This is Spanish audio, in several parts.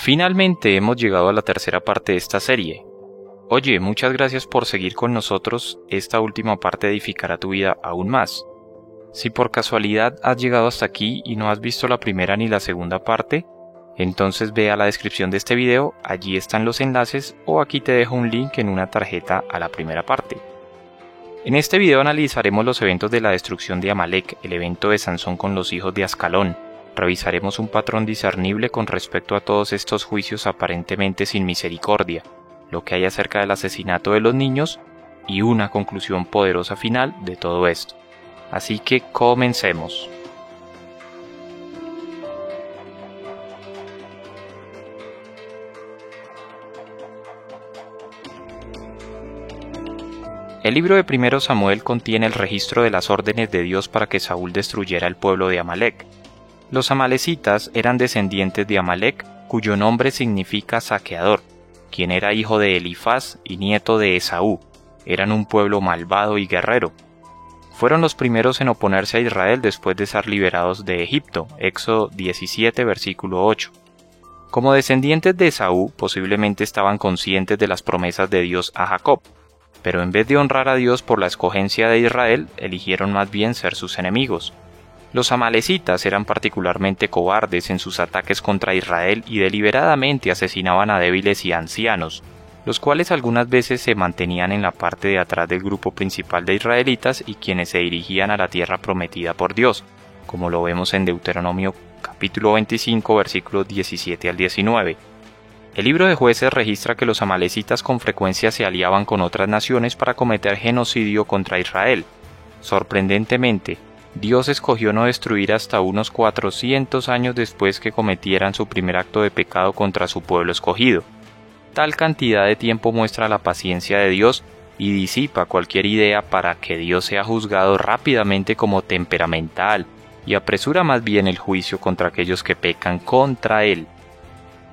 Finalmente hemos llegado a la tercera parte de esta serie. Oye, muchas gracias por seguir con nosotros, esta última parte edificará tu vida aún más. Si por casualidad has llegado hasta aquí y no has visto la primera ni la segunda parte, entonces ve a la descripción de este video, allí están los enlaces o aquí te dejo un link en una tarjeta a la primera parte. En este video analizaremos los eventos de la destrucción de Amalek, el evento de Sansón con los hijos de Ascalón. Revisaremos un patrón discernible con respecto a todos estos juicios aparentemente sin misericordia, lo que hay acerca del asesinato de los niños y una conclusión poderosa final de todo esto. Así que comencemos. El libro de 1 Samuel contiene el registro de las órdenes de Dios para que Saúl destruyera el pueblo de Amalek. Los amalecitas eran descendientes de Amalek, cuyo nombre significa saqueador, quien era hijo de Elifaz y nieto de Esaú. Eran un pueblo malvado y guerrero. Fueron los primeros en oponerse a Israel después de ser liberados de Egipto, Éxodo 17, versículo 8. Como descendientes de Esaú, posiblemente estaban conscientes de las promesas de Dios a Jacob, pero en vez de honrar a Dios por la escogencia de Israel, eligieron más bien ser sus enemigos. Los amalecitas eran particularmente cobardes en sus ataques contra Israel y deliberadamente asesinaban a débiles y ancianos, los cuales algunas veces se mantenían en la parte de atrás del grupo principal de israelitas y quienes se dirigían a la tierra prometida por Dios, como lo vemos en Deuteronomio capítulo 25 versículos 17 al 19. El libro de Jueces registra que los amalecitas con frecuencia se aliaban con otras naciones para cometer genocidio contra Israel. Sorprendentemente, Dios escogió no destruir hasta unos 400 años después que cometieran su primer acto de pecado contra su pueblo escogido. Tal cantidad de tiempo muestra la paciencia de Dios y disipa cualquier idea para que Dios sea juzgado rápidamente como temperamental y apresura más bien el juicio contra aquellos que pecan contra Él.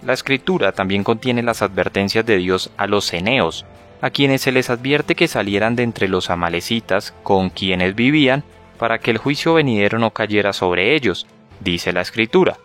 La Escritura también contiene las advertencias de Dios a los ceneos, a quienes se les advierte que salieran de entre los amalecitas con quienes vivían, para que el juicio venidero no cayera sobre ellos, dice la Escritura.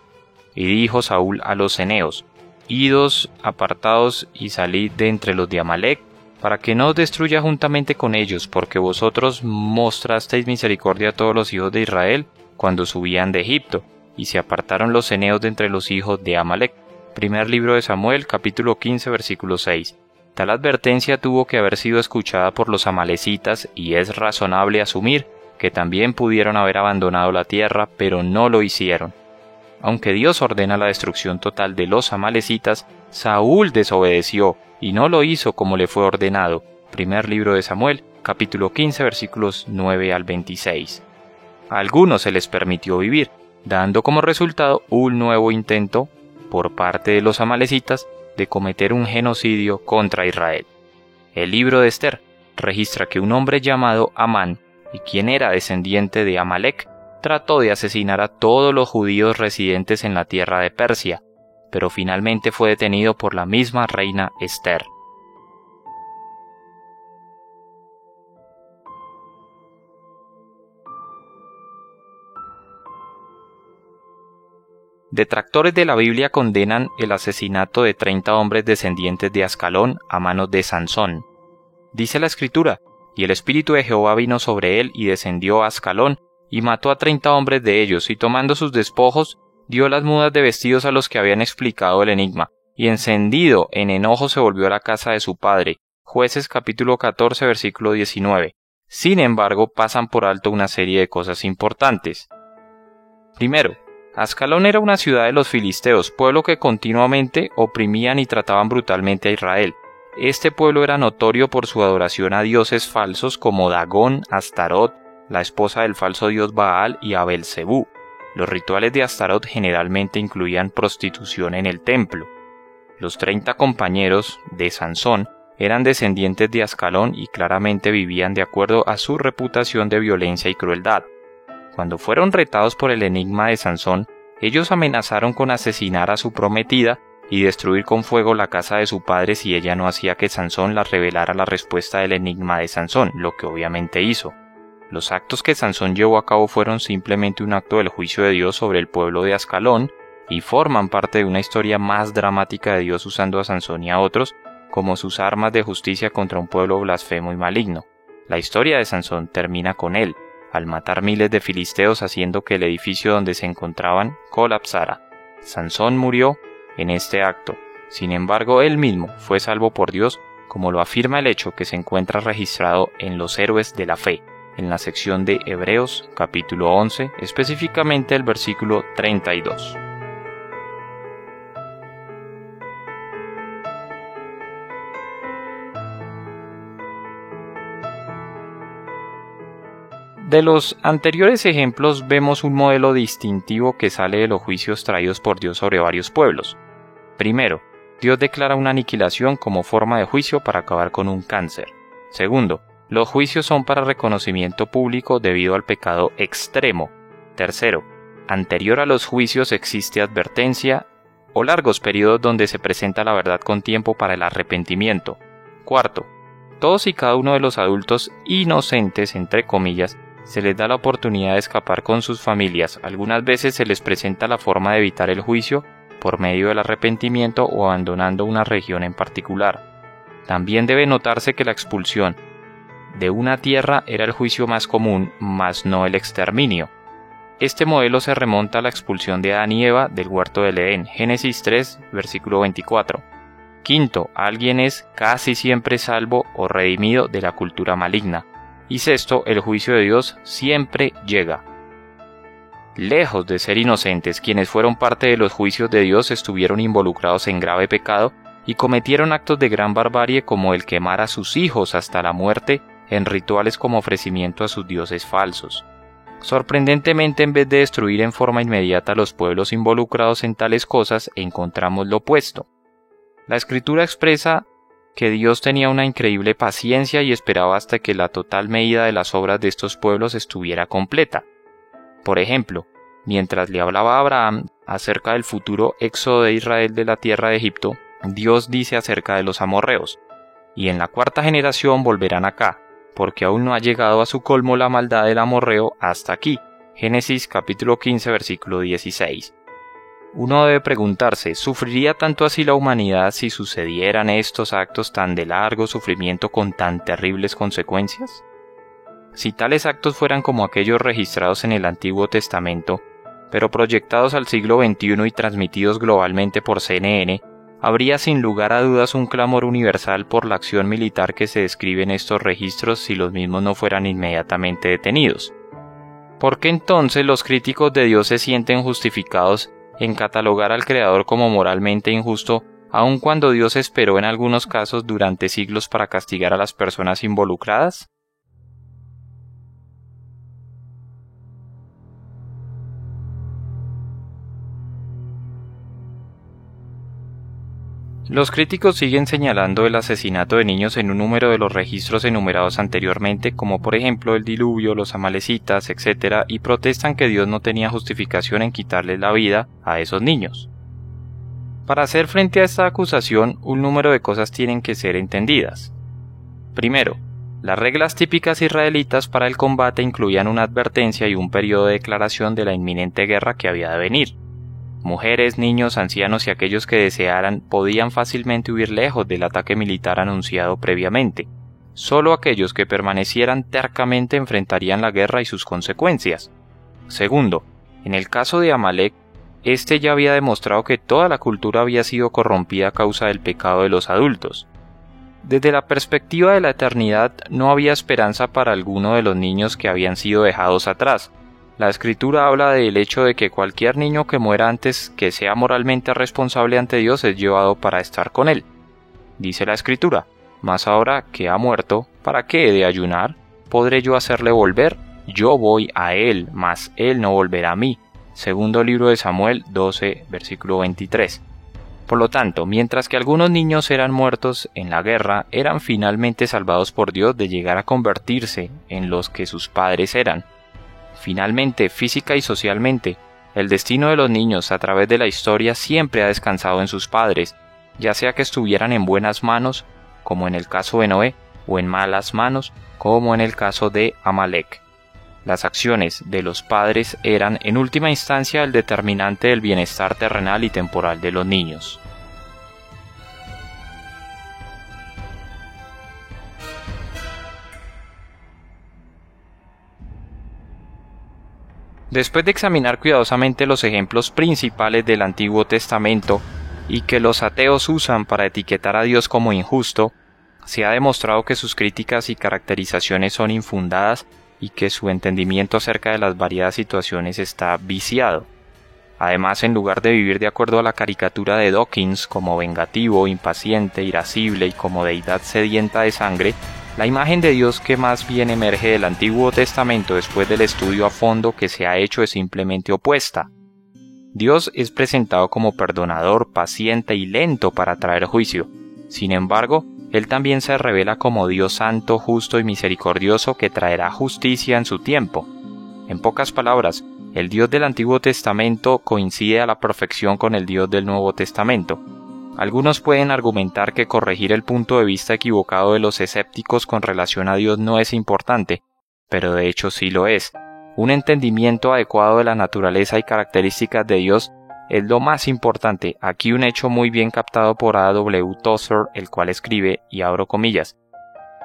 Y dijo Saúl a los ceneos: Idos, apartaos y salid de entre los de Amalek, para que no os destruya juntamente con ellos, porque vosotros mostrasteis misericordia a todos los hijos de Israel cuando subían de Egipto, y se apartaron los ceneos de entre los hijos de Amalek. Primer libro de Samuel, capítulo 15, versículo 6. Tal advertencia tuvo que haber sido escuchada por los amalecitas y es razonable asumir que también pudieron haber abandonado la tierra, pero no lo hicieron. Aunque Dios ordena la destrucción total de los amalecitas, Saúl desobedeció y no lo hizo como le fue ordenado. Primer libro de Samuel, capítulo 15, versículos 9 al 26. A algunos se les permitió vivir, dando como resultado un nuevo intento por parte de los amalecitas de cometer un genocidio contra Israel. El libro de Esther registra que un hombre llamado Amán, y quien era descendiente de Amalek, trató de asesinar a todos los judíos residentes en la tierra de Persia, pero finalmente fue detenido por la misma reina Esther. Detractores de la Biblia condenan el asesinato de 30 hombres descendientes de Ascalón a manos de Sansón. Dice la Escritura: Y el Espíritu de Jehová vino sobre él y descendió a Ascalón, y mató a 30 hombres de ellos, y tomando sus despojos, dio las mudas de vestidos a los que habían explicado el enigma, y encendido en enojo se volvió a la casa de su padre. Jueces capítulo 14, versículo 19. Sin embargo, pasan por alto una serie de cosas importantes. Primero, Ascalón era una ciudad de los filisteos, pueblo que continuamente oprimían y trataban brutalmente a Israel. Este pueblo era notorio por su adoración a dioses falsos como Dagón, Astarot, la esposa del falso dios Baal y a Belcebú. Los rituales de Astarot generalmente incluían prostitución en el templo. Los 30 compañeros de Sansón eran descendientes de Ascalón y claramente vivían de acuerdo a su reputación de violencia y crueldad. Cuando fueron retados por el enigma de Sansón, ellos amenazaron con asesinar a su prometida y destruir con fuego la casa de su padre si ella no hacía que Sansón les revelara la respuesta del enigma de Sansón, lo que obviamente hizo. Los actos que Sansón llevó a cabo fueron simplemente un acto del juicio de Dios sobre el pueblo de Ascalón y forman parte de una historia más dramática de Dios usando a Sansón y a otros como sus armas de justicia contra un pueblo blasfemo y maligno. La historia de Sansón termina con él, al matar miles de filisteos haciendo que el edificio donde se encontraban colapsara. Sansón murió en este acto. Sin embargo, él mismo fue salvo por Dios, como lo afirma el hecho que se encuentra registrado en los Héroes de la Fe, en la sección de Hebreos capítulo 11, específicamente el versículo 32. De los anteriores ejemplos vemos un modelo distintivo que sale de los juicios traídos por Dios sobre varios pueblos. Primero, Dios declara una aniquilación como forma de juicio para acabar con un cáncer. Segundo, los juicios son para reconocimiento público debido al pecado extremo. Tercero, anterior a los juicios existe advertencia o largos periodos donde se presenta la verdad con tiempo para el arrepentimiento. Cuarto, todos y cada uno de los adultos inocentes, entre comillas, se les da la oportunidad de escapar con sus familias. Algunas veces se les presenta la forma de evitar el juicio por medio del arrepentimiento o abandonando una región en particular. También debe notarse que la expulsión de una tierra era el juicio más común, mas no el exterminio. Este modelo se remonta a la expulsión de Adán y Eva del huerto del Edén, Génesis 3, versículo 24. Quinto, alguien es casi siempre salvo o redimido de la cultura maligna. Y sexto, el juicio de Dios siempre llega. Lejos de ser inocentes, quienes fueron parte de los juicios de Dios estuvieron involucrados en grave pecado y cometieron actos de gran barbarie como el quemar a sus hijos hasta la muerte en rituales como ofrecimiento a sus dioses falsos. Sorprendentemente, en vez de destruir en forma inmediata a los pueblos involucrados en tales cosas, encontramos lo opuesto. La Escritura expresa que Dios tenía una increíble paciencia y esperaba hasta que la total medida de las obras de estos pueblos estuviera completa. Por ejemplo, mientras le hablaba a Abraham acerca del futuro éxodo de Israel de la tierra de Egipto, Dios dice acerca de los amorreos: y en la cuarta generación volverán acá, porque aún no ha llegado a su colmo la maldad del amorreo hasta aquí. Génesis capítulo 15 versículo 16. Uno debe preguntarse, ¿sufriría tanto así la humanidad si sucedieran estos actos tan de largo sufrimiento con tan terribles consecuencias? Si tales actos fueran como aquellos registrados en el Antiguo Testamento, pero proyectados al siglo XXI y transmitidos globalmente por CNN, habría sin lugar a dudas un clamor universal por la acción militar que se describe en estos registros si los mismos no fueran inmediatamente detenidos. ¿Por qué entonces los críticos de Dios se sienten justificados en catalogar al Creador como moralmente injusto, aun cuando Dios esperó en algunos casos durante siglos para castigar a las personas involucradas? Los críticos siguen señalando el asesinato de niños en un número de los registros enumerados anteriormente, como por ejemplo el diluvio, los amalecitas, etc., y protestan que Dios no tenía justificación en quitarles la vida a esos niños. Para hacer frente a esta acusación, un número de cosas tienen que ser entendidas. Primero, las reglas típicas israelitas para el combate incluían una advertencia y un periodo de declaración de la inminente guerra que había de venir. Mujeres, niños, ancianos y aquellos que desearan podían fácilmente huir lejos del ataque militar anunciado previamente. Solo aquellos que permanecieran tercamente enfrentarían la guerra y sus consecuencias. Segundo, en el caso de Amalek, este ya había demostrado que toda la cultura había sido corrompida a causa del pecado de los adultos. Desde la perspectiva de la eternidad no había esperanza para alguno de los niños que habían sido dejados atrás. La Escritura habla del hecho de que cualquier niño que muera antes que sea moralmente responsable ante Dios es llevado para estar con Él. Dice la Escritura: mas ahora que ha muerto, ¿para qué he de ayunar? ¿Podré yo hacerle volver? Yo voy a Él, mas Él no volverá a mí. Segundo libro de Samuel 12, versículo 23. Por lo tanto, mientras que algunos niños eran muertos en la guerra, eran finalmente salvados por Dios de llegar a convertirse en los que sus padres eran. Finalmente, física y socialmente, el destino de los niños a través de la historia siempre ha descansado en sus padres, ya sea que estuvieran en buenas manos, como en el caso de Noé, o en malas manos, como en el caso de Amalek. Las acciones de los padres eran, en última instancia, el determinante del bienestar terrenal y temporal de los niños. Después de examinar cuidadosamente los ejemplos principales del Antiguo Testamento y que los ateos usan para etiquetar a Dios como injusto, se ha demostrado que sus críticas y caracterizaciones son infundadas y que su entendimiento acerca de las variadas situaciones está viciado. Además, en lugar de vivir de acuerdo a la caricatura de Dawkins como vengativo, impaciente, irascible y como deidad sedienta de sangre, la imagen de Dios que más bien emerge del Antiguo Testamento después del estudio a fondo que se ha hecho es simplemente opuesta. Dios es presentado como perdonador, paciente y lento para traer juicio. Sin embargo, Él también se revela como Dios santo, justo y misericordioso que traerá justicia en su tiempo. En pocas palabras, el Dios del Antiguo Testamento coincide a la perfección con el Dios del Nuevo Testamento. Algunos pueden argumentar que corregir el punto de vista equivocado de los escépticos con relación a Dios no es importante, pero de hecho sí lo es. Un entendimiento adecuado de la naturaleza y características de Dios es lo más importante. Aquí un hecho muy bien captado por A.W. Tozer, el cual escribe, y abro comillas,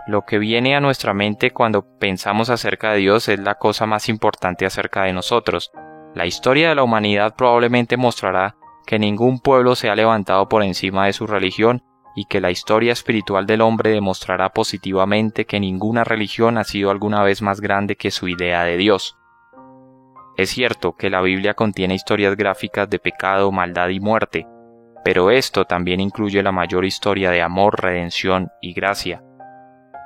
lo que viene a nuestra mente cuando pensamos acerca de Dios es la cosa más importante acerca de nosotros. La historia de la humanidad probablemente mostrará que ningún pueblo se ha levantado por encima de su religión y que la historia espiritual del hombre demostrará positivamente que ninguna religión ha sido alguna vez más grande que su idea de Dios. Es cierto que la Biblia contiene historias gráficas de pecado, maldad y muerte, pero esto también incluye la mayor historia de amor, redención y gracia.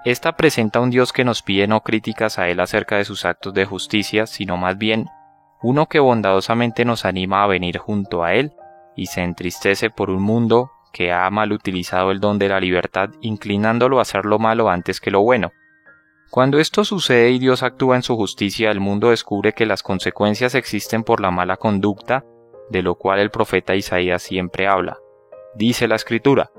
Esta presenta un Dios que nos pide no críticas a Él acerca de sus actos de justicia, sino más bien uno que bondadosamente nos anima a venir junto a Él y se entristece por un mundo que ha mal utilizado el don de la libertad, inclinándolo a hacer lo malo antes que lo bueno. Cuando esto sucede y Dios actúa en su justicia, el mundo descubre que las consecuencias existen por la mala conducta, de lo cual el profeta Isaías siempre habla. Dice la Escritura: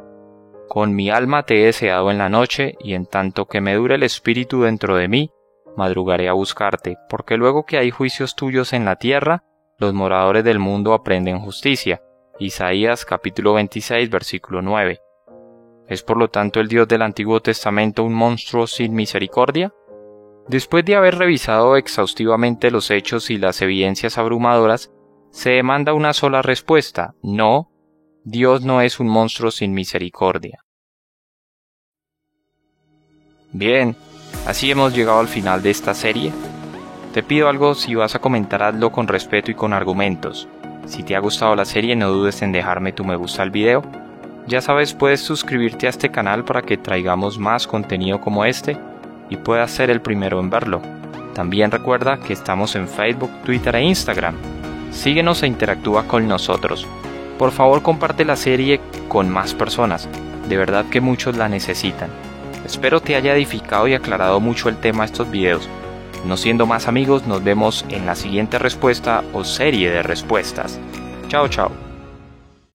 «Con mi alma te he deseado en la noche, y en tanto que me dure el espíritu dentro de mí, madrugaré a buscarte, porque luego que hay juicios tuyos en la tierra, los moradores del mundo aprenden justicia». Isaías capítulo 26, versículo 9. ¿Es por lo tanto el Dios del Antiguo Testamento un monstruo sin misericordia? Después de haber revisado exhaustivamente los hechos y las evidencias abrumadoras, se demanda una sola respuesta: no, Dios no es un monstruo sin misericordia. Bien, así hemos llegado al final de esta serie. Te pido algo: si vas a comentar, hazlo con respeto y con argumentos. Si te ha gustado la serie, no dudes en dejarme tu me gusta al video. Ya sabes, puedes suscribirte a este canal para que traigamos más contenido como este y puedas ser el primero en verlo. También recuerda que estamos en Facebook, Twitter e Instagram. Síguenos e interactúa con nosotros. Por favor, comparte la serie con más personas. De verdad que muchos la necesitan. Espero te haya edificado y aclarado mucho el tema de estos videos. No siendo más, amigos, nos vemos en la siguiente respuesta o serie de respuestas. Chao, chao.